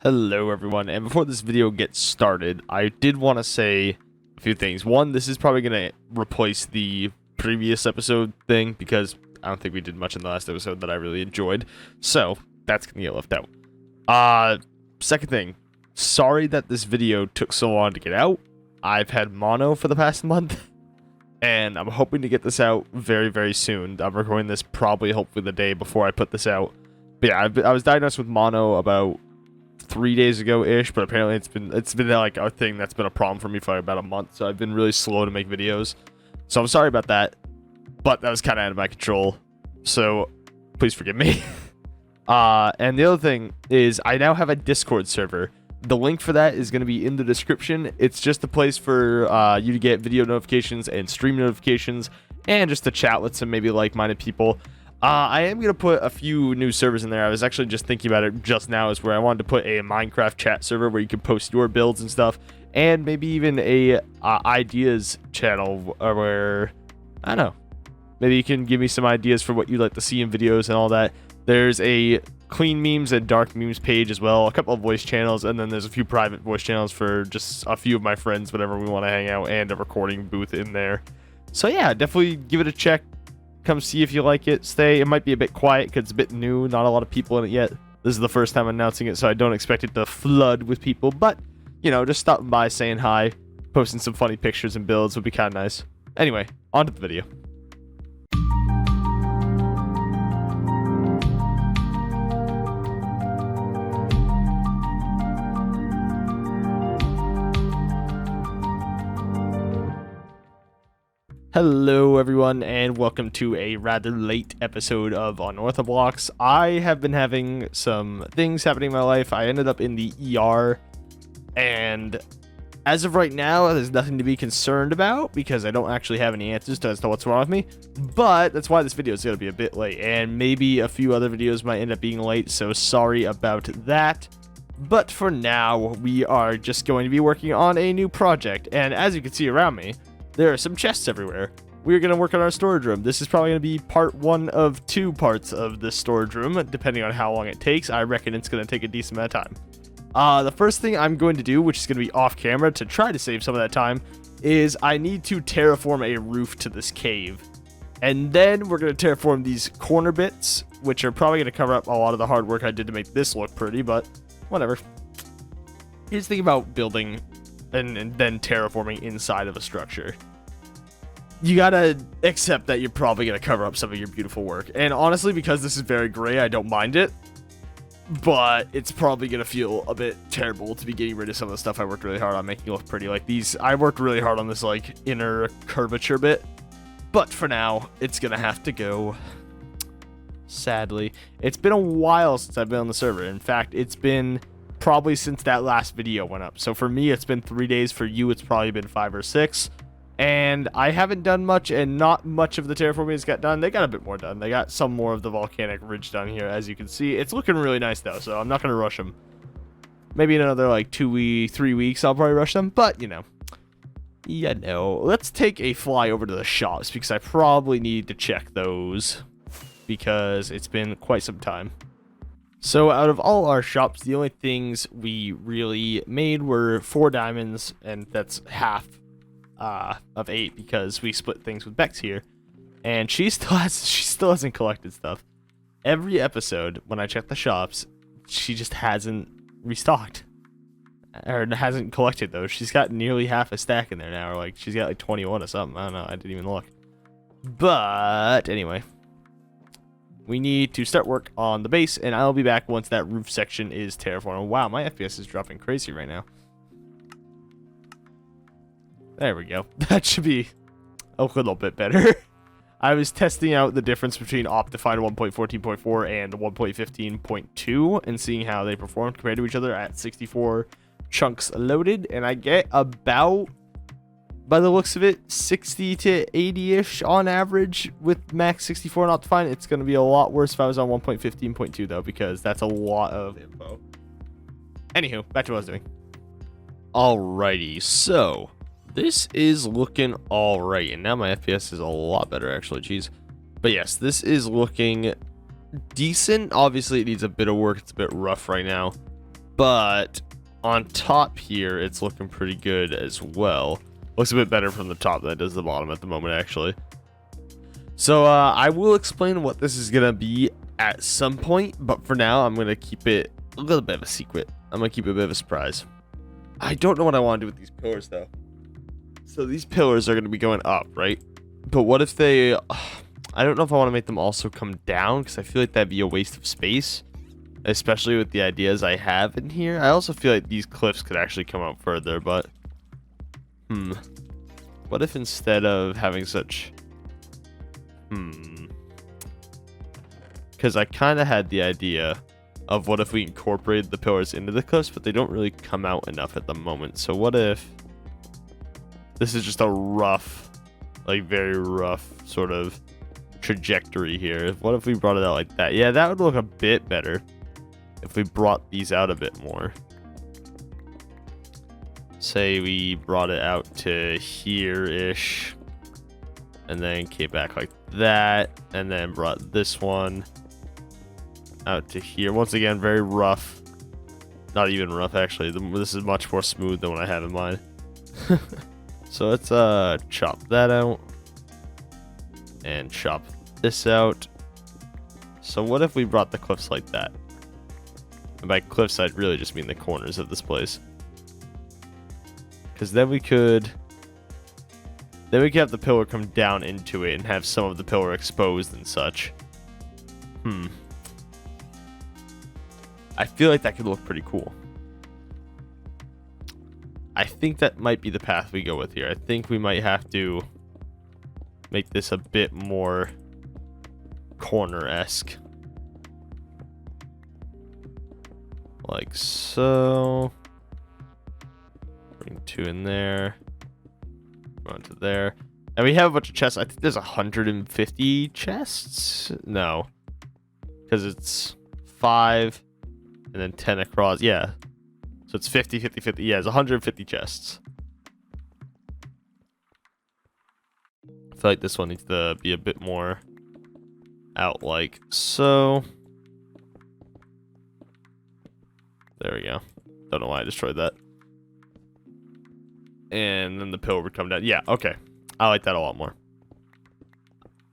Hello everyone, and before this video gets started, I did want to say a few things. One, this is probably going to replace the previous episode thing, because I don't think we did much in the last episode that I really enjoyed, so that's going to get left out. Second thing, sorry that this video took so long to get out. I've had mono for the past month, and I'm hoping to get this out very, very soon. I'm recording this hopefully the day before I put this out. But yeah, I was diagnosed with mono about 3 days ago-ish, but apparently it's been like a thing that's been a problem for me for about a month, so I've been really slow to make videos. So I'm sorry about that, but that was kind of out of my control, so please forgive me. And the other thing is I now have a Discord server. The link for that is going to be in the description. It's just a place for you to get video notifications and stream notifications, and just to chat with some maybe like-minded people. I am going to put a few new servers in there. I was actually just thinking about it just now, is where I wanted to put a Minecraft chat server where you can post your builds and stuff, and maybe even a ideas channel where, I don't know, maybe you can give me some ideas for what you'd like to see in videos and all that. There's a clean memes and dark memes page as well, a couple of voice channels, and then there's a few private voice channels for just a few of my friends whenever we want to hang out, and a recording booth in there. So yeah, definitely give it a check. Come see if you like it. Stay. It might be a bit quiet because it's a bit new, not a lot of people in it yet. This is the first time announcing it, so I don't expect it to flood with people, but you know, just stopping by, saying hi, posting some funny pictures and builds would be kind of nice. Anyway, on to the video. Hello everyone, and welcome to a rather late episode of Unorthoblocks. I have been having some things happening in my life. I ended up in the ER, and as of right now, there's nothing to be concerned about because I don't actually have any answers as to what's wrong with me. But that's why this video is going to be a bit late, and maybe a few other videos might end up being late, so sorry about that. But for now, we are just going to be working on a new project, and as you can see around me, there are some chests everywhere. We're going to work on our storage room. This is probably going to be part one of 2 parts of this storage room, depending on how long it takes. I reckon it's going to take a decent amount of time. The first thing I'm going to do, which is going to be off camera to try to save some of that time, is I need to terraform a roof to this cave. And then we're going to terraform these corner bits, which are probably going to cover up a lot of the hard work I did to make this look pretty, but whatever. Here's the thing about building and then terraforming inside of a structure. You gotta accept that you're probably gonna cover up some of your beautiful work, and honestly, because this is very gray, I don't mind it, but it's probably gonna feel a bit terrible to be getting rid of some of the stuff I worked really hard on making look pretty. Like these, I worked really hard on this like inner curvature bit, but for now it's gonna have to go, sadly. It's been a while since I've been on the server. In fact, it's been probably since that last video went up. So for me, it's been 3 days. For you, it's probably been 5 or 6. And I haven't done much, and not much of the terraforming has got done. They got a bit more done. They got some more of the volcanic ridge done here, as you can see. It's looking really nice, though, so I'm not going to rush them. Maybe in another, like, 3 weeks, I'll probably rush them. But, you know. Yeah, no. Let's take a fly over to the shops, because I probably need to check those, because it's been quite some time. So out of all our shops, the only things we really made were 4 diamonds, and that's half of 8 because we split things with Bex here, and she still hasn't collected stuff. Every episode when I check the shops, she just hasn't restocked or hasn't collected those. She's got nearly half a stack in there now, or like she's got like 21 or something. I don't know. I didn't even look. But anyway, we need to start work on the base, and I'll be back once that roof section is terraformed. Wow, my FPS is dropping crazy right now. There we go. That should be a little bit better. I was testing out the difference between Optifine 1.14.4 and 1.15.2 and seeing how they performed compared to each other at 64 chunks loaded, and I get about, by the looks of it, 60 to 80-ish on average with max 64 and Optifine. It's going to be a lot worse if I was on 1.15.2 though, because that's a lot of info. Anywho, back to what I was doing. Alrighty, so this is looking alright, and now my FPS is a lot better actually, jeez. But yes, this is looking decent. Obviously it needs a bit of work, it's a bit rough right now. But on top here, it's looking pretty good as well. Looks a bit better from the top than it does the bottom at the moment, actually. So I will explain what this is gonna be at some point, but for now I'm gonna keep it a little bit of a secret. I'm gonna keep it a bit of a surprise. I don't know what I want to do with these pillars though. So these pillars are gonna be going up, right? But what if they I don't know if I want to make them also come down, because I feel like that'd be a waste of space, especially with the ideas I have in here. I also feel like these cliffs could actually come out further, but what if instead of having such because I kind of had the idea of what if we incorporated the pillars into the cliffs, but they don't really come out enough at the moment. So what if this is just a rough, like very rough sort of trajectory here? What if we brought it out like that? Yeah, that would look a bit better if we brought these out a bit more. Say we brought it out to here-ish, and then came back like that, and then brought this one out to here. Once again, very rough. Not even rough, actually. This is much more smooth than what I have in mind. So let's chop that out and chop this out. So what if we brought the cliffs like that? And by cliffs, I'd really just mean the corners of this place. Because then we could have the pillar come down into it and have some of the pillar exposed and such. I feel like that could look pretty cool. I think that might be the path we go with here. I think we might have to make this a bit more corner-esque. Like so. Bring two in there. Onto there. And we have a bunch of chests. I think there's 150 chests? No. Because it's 5 and then 10 across. Yeah. So it's 50, 50, 50. Yeah, it's 150 chests. I feel like this one needs to be a bit more out like so. There we go. Don't know why I destroyed that. And then the pillar would come down. Yeah, okay. I like that a lot more.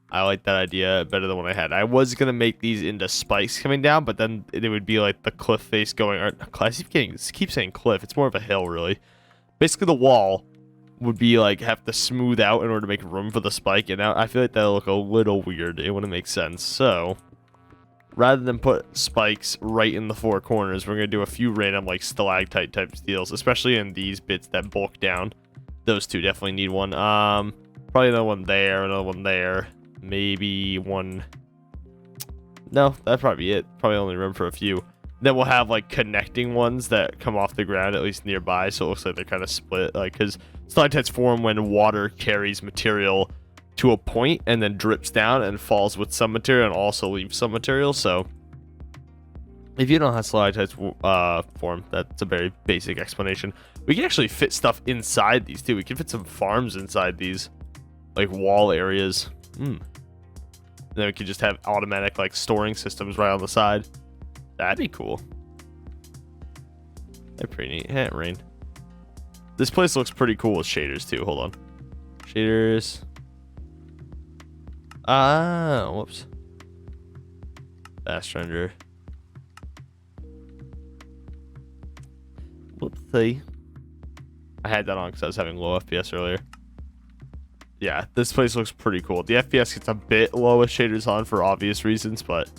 I like that idea better than what I had. I was going to make these into spikes coming down, but then it would be like the cliff face going... Or, I keep saying cliff. It's more of a hill, really. Basically, the wall would be like have to smooth out in order to make room for the spike. And now I feel like that'll look a little weird. It wouldn't make sense. So, rather than put spikes right in the four corners, we're going to do a few random like stalactite type deals, especially in these bits that bulk down. Those two definitely need one. Probably another one there, another one there. Maybe one. No, that'd probably be it. Probably only room for a few. Then we'll have like connecting ones that come off the ground, at least nearby, so it looks like they're kind of split. Like, because stalactites form when water carries material to a point and then drips down and falls with some material and also leaves some material. So if you don't know how stalactites form, that's a very basic explanation. We can actually fit stuff inside these too. We can fit some farms inside these, like wall areas. Then we could just have automatic like storing systems right on the side. That'd be cool. They're pretty neat. Hey, rain. This place looks pretty cool with shaders too. Hold on. Shaders. Whoops. Fast render. Whoopsie. I had that on because I was having low FPS earlier. Yeah, this place looks pretty cool. The FPS gets a bit low with shaders on for obvious reasons, but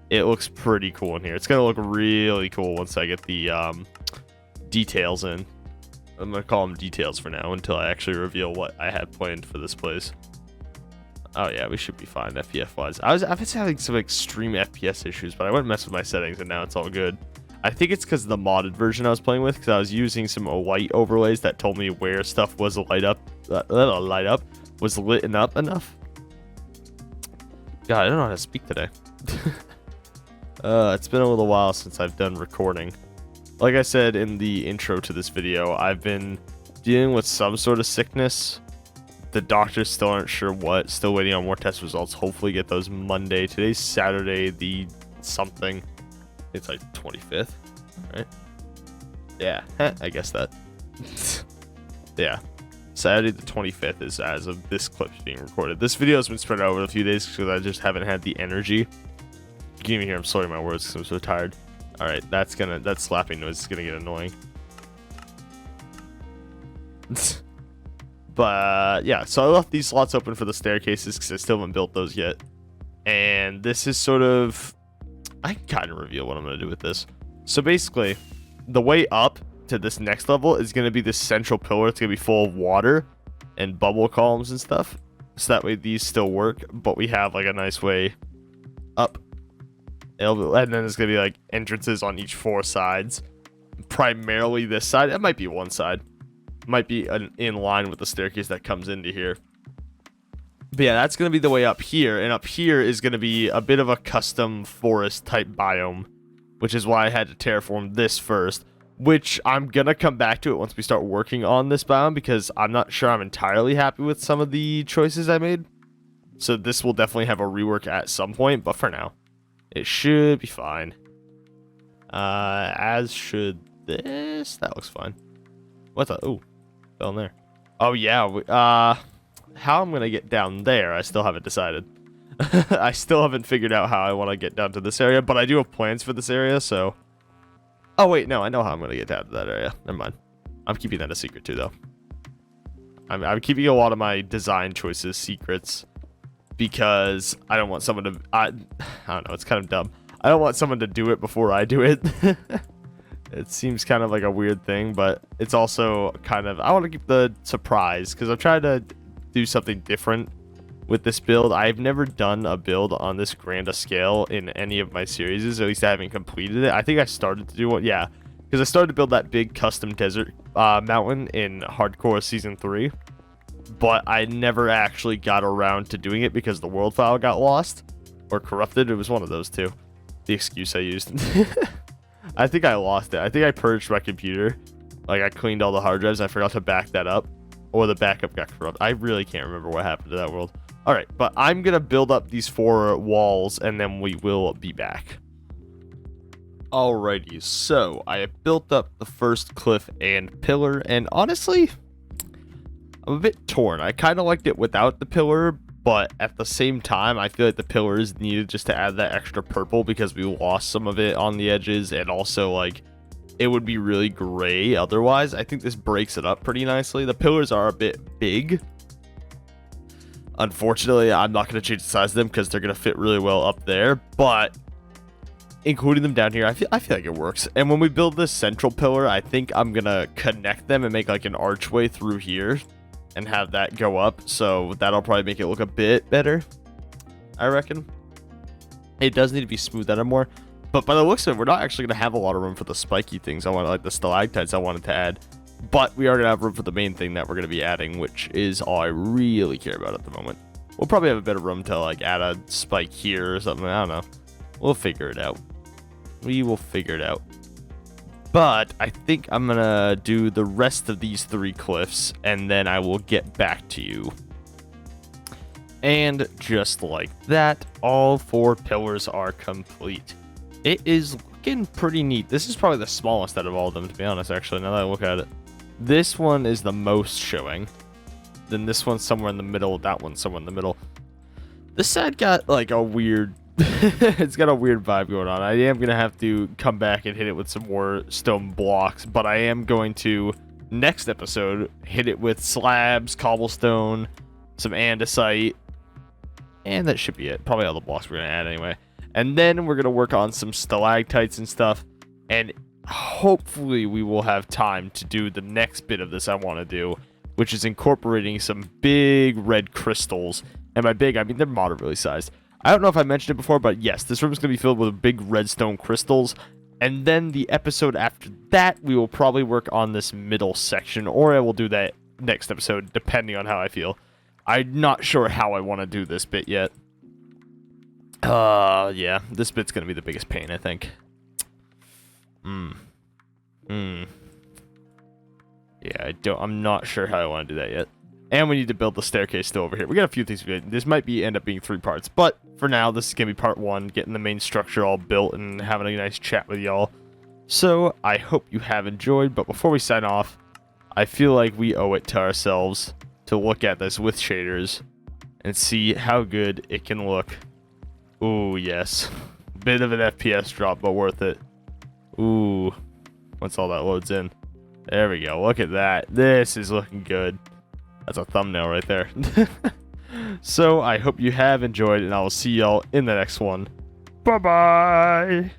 it looks pretty cool in here. It's going to look really cool once I get the details in. I'm going to call them details for now until I actually reveal what I had planned for this place. Oh yeah, we should be fine FPS-wise. I've been having some extreme FPS issues, but I went and messed with my settings and now it's all good. I think it's because of the modded version I was playing with, because I was using some white overlays that told me where stuff was lit up enough. God, I don't know how to speak today. It's been a little while since I've done recording. Like I said in the intro to this video, I've been dealing with some sort of sickness. The doctors still aren't sure what. Still waiting on more test results. Hopefully get those Monday. Today's Saturday, the something. It's like 25th, right? Yeah, I guess that. Yeah. Saturday the 25th is as of this clip being recorded. This video has been spread out over a few days because I just haven't had the energy. You can even hear I'm slurring my words because I'm so tired. Alright, that slapping noise is gonna get annoying. But yeah, so I left these slots open for the staircases because I still haven't built those yet. And this is sort of... I can kind of reveal what I'm going to do with this. So basically, the way up to this next level is going to be this central pillar. It's going to be full of water and bubble columns and stuff. So that way these still work, but we have like a nice way up. And then there's going to be like entrances on each 4 sides. Primarily this side. It might be one side. Might be in line with the staircase that comes into here. But yeah, that's going to be the way up here. And up here is going to be a bit of a custom forest type biome, which is why I had to terraform this first, which I'm going to come back to it once we start working on this biome, because I'm not sure I'm entirely happy with some of the choices I made. So this will definitely have a rework at some point, but for now, it should be fine. As should this. That looks fine. What the? Ooh. Down there. Oh yeah, how I'm gonna get down there, I still haven't decided. I still haven't figured out how I want to get down to this area, but I do have plans for this area, so... Oh wait, no, I know how I'm gonna get down to that area. Never mind. I'm keeping that a secret too, though. I'm keeping a lot of my design choices secrets, because I don't want someone to... I don't know, it's kind of dumb. I don't want someone to do it before I do it. It seems kind of like a weird thing, but it's also kind of... I want to keep the surprise, because I've tried to do something different with this build. I've never done a build on this grand a scale in any of my series, at least I haven't completed it. I think I started to do one, yeah, because I started to build that big custom desert mountain in Hardcore Season 3, but I never actually got around to doing it because the world file got lost, or corrupted. It was one of those two. The excuse I used. I think I lost it. I think I purged my computer. Like, I cleaned all the hard drives. I forgot to back that up. Or the backup got corrupted. I really can't remember what happened to that world. Alright, but I'm going to build up these 4 walls, and then we will be back. Alrighty, so I have built up the first cliff and pillar, and honestly, I'm a bit torn. I kind of liked it without the pillar, but at the same time, I feel like the pillar is needed just to add that extra purple because we lost some of it on the edges, and also, like, it would be really gray otherwise. I think this breaks it up pretty nicely. The pillars are a bit big. Unfortunately, I'm not going to change the size of them because they're going to fit really well up there, but including them down here, I feel like it works. And when we build this central pillar, I think I'm going to connect them and make like an archway through here and have that go up, so that'll probably make it look a bit better, I reckon. It does need to be smoothed out more, but by the looks of it, we're not actually going to have a lot of room for the spiky things I want, like the stalactites I wanted to add, but we are going to have room for the main thing that we're going to be adding, which is all I really care about at the moment. We'll probably have a bit of room to like add a spike here or something, I don't know. We'll figure it out. We will figure it out. But I think I'm going to do the rest of these 3 cliffs, and then I will get back to you. And just like that, all 4 pillars are complete. It is looking pretty neat. This is probably the smallest out of all of them, to be honest, actually, now that I look at it. This one is the most showing. Then this one's somewhere in the middle. That one's somewhere in the middle. This side got like a weird... it's got a weird vibe going on. I am going to have to come back and hit it with some more stone blocks, but I am going to, next episode, hit it with slabs, cobblestone, some andesite, and that should be it. Probably all the blocks we're going to add anyway. And then we're going to work on some stalactites and stuff, and hopefully we will have time to do the next bit of this I want to do, which is incorporating some big red crystals. And by big, I mean they're moderately sized. I don't know if I mentioned it before, but yes, this room is going to be filled with big redstone crystals. And then the episode after that, we will probably work on this middle section, or I will do that next episode, depending on how I feel. I'm not sure how I want to do this bit yet. Yeah, this bit's going to be the biggest pain, I think. Yeah, I'm not sure how I want to do that yet. And we need to build the staircase still over here. We got a few things to do. This might end up being 3 parts. But for now, this is going to be part 1. Getting the main structure all built and having a nice chat with y'all. So I hope you have enjoyed, but before we sign off, I feel like we owe it to ourselves to look at this with shaders and see how good it can look. Ooh, yes. Bit of an FPS drop, but worth it. Ooh. Once all that loads in. There we go. Look at that. This is looking good. That's a thumbnail right there. So I hope you have enjoyed, and I will see y'all in the next one. Bye-bye.